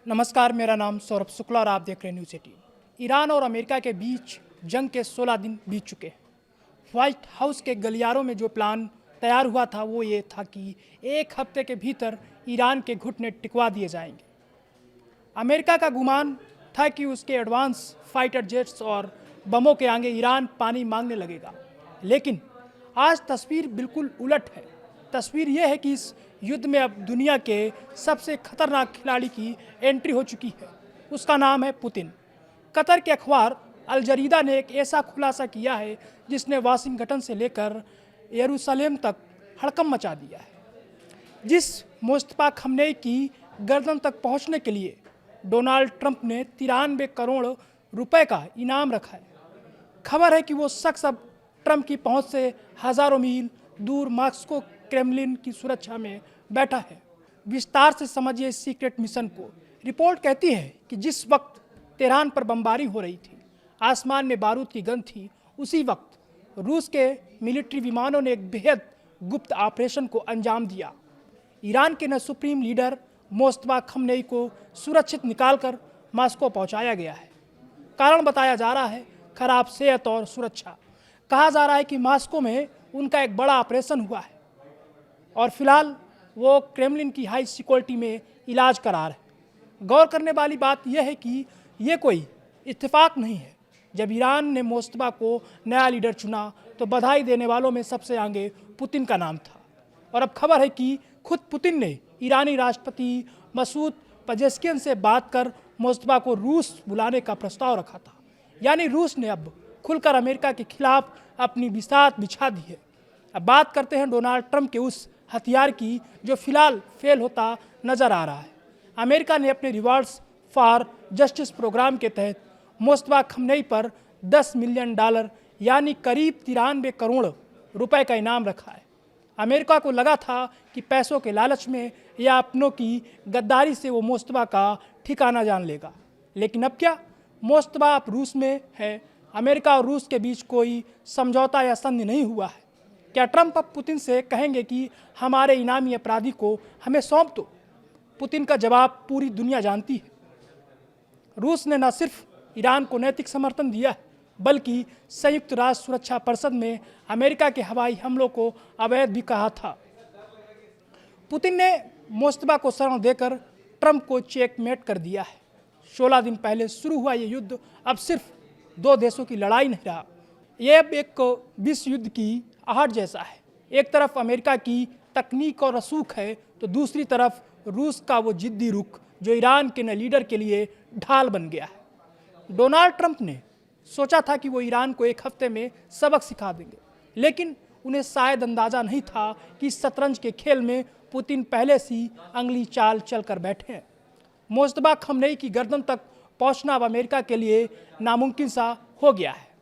नमस्कार, मेरा नाम सौरभ शुक्ला और आप देख रहे हैं न्यूज़ 18। ईरान और अमेरिका के बीच जंग के 16 दिन बीत चुके हैं। व्हाइट हाउस के गलियारों में जो प्लान तैयार हुआ था वो ये था कि एक हफ्ते के भीतर ईरान के घुटने टिकवा दिए जाएंगे। अमेरिका का गुमान था कि उसके एडवांस फाइटर जेट्स और बमों के आगे ईरान पानी मांगने लगेगा, लेकिन आज तस्वीर बिल्कुल उलट है। तस्वीर यह है कि इस युद्ध में अब दुनिया के सबसे खतरनाक खिलाड़ी की एंट्री हो चुकी है। उसका नाम है पुतिन। कतर के अखबार अल जरीदा ने एक ऐसा खुलासा किया है जिसने वाशिंगटन से लेकर यरूशलेम तक हड़कंप मचा दिया है। जिस मुस्तफा खमनेई की गर्दन तक पहुंचने के लिए डोनाल्ड ट्रंप ने 93 करोड़ रुपए का इनाम रखा है। खबर है कि वो शख्स अब ट्रंप की पहुंच से हजारों मील दूर मॉस्को क्रेमलिन की सुरक्षा में बैठा है। विस्तार से समझिए इस सीक्रेट मिशन को। रिपोर्ट कहती है कि जिस वक्त तेहरान पर बमबारी हो रही थी, आसमान में बारूद की गंध थी, उसी वक्त रूस के मिलिट्री विमानों ने एक बेहद गुप्त ऑपरेशन को अंजाम दिया। ईरान के सुप्रीम लीडर मुस्तफा खमनेई को सुरक्षित निकालकर मॉस्को पहुंचाया गया है। कारण बताया जा रहा है खराब सेहत और सुरक्षा। कहा जा रहा है कि मॉस्को में उनका एक बड़ा ऑपरेशन हुआ है और फिलहाल वो क्रेमलिन की हाई सिक्योरिटी में इलाज करा रहे। गौर करने वाली बात यह है कि ये कोई इत्तेफाक नहीं है। जब ईरान ने मुस्तफा को नया लीडर चुना तो बधाई देने वालों में सबसे आगे पुतिन का नाम था, और अब खबर है कि खुद पुतिन ने ईरानी राष्ट्रपति मसूद पजेश्कियन से बात कर मुस्तफा को रूस बुलाने का प्रस्ताव रखा था। यानी रूस ने अब खुलकर अमेरिका के खिलाफ अपनी बिसात बिछा दी है। अब बात करते हैं डोनाल्ड ट्रंप के उस हथियार की जो फिलहाल फेल होता नजर आ रहा है। अमेरिका ने अपने रिवॉर्ड्स फॉर जस्टिस प्रोग्राम के तहत मुस्तफा खमनेई पर $10 मिलियन यानी करीब 93 करोड़ रुपए का इनाम रखा है। अमेरिका को लगा था कि पैसों के लालच में या अपनों की गद्दारी से वो मुस्तफा का ठिकाना जान लेगा, लेकिन अब क्या? मुस्तफा अब रूस में है। अमेरिका और रूस के बीच कोई समझौता या संधि नहीं हुआ है। क्या ट्रंप अब पुतिन से कहेंगे कि हमारे इनामी अपराधी को हमें सौंप दो? पुतिन का जवाब पूरी दुनिया जानती है। रूस ने न सिर्फ ईरान को नैतिक समर्थन दिया है, बल्कि संयुक्त राष्ट्र सुरक्षा परिषद में अमेरिका के हवाई हमलों को अवैध भी कहा था। पुतिन ने मुस्तफा को शरण देकर ट्रंप को चेकमेट कर दिया है। 16 दिन पहले शुरू हुआ ये युद्ध अब सिर्फ दो देशों की लड़ाई नहीं रहा। ये अब एक विश्व युद्ध की आहट जैसा है। एक तरफ अमेरिका की तकनीक और रसूख है, तो दूसरी तरफ रूस का वो जिद्दी रुख जो ईरान के नए लीडर के लिए ढाल बन गया है। डोनाल्ड ट्रंप ने सोचा था कि वो ईरान को एक हफ्ते में सबक सिखा देंगे, लेकिन उन्हें शायद अंदाजा नहीं था कि इस शतरंज के खेल में पुतिन पहले से अगली चाल चलकर बैठे हैं। मुस्तफा खमनेई की गर्दन तक पहुंचना अब अमेरिका के लिए नामुमकिन सा हो गया है।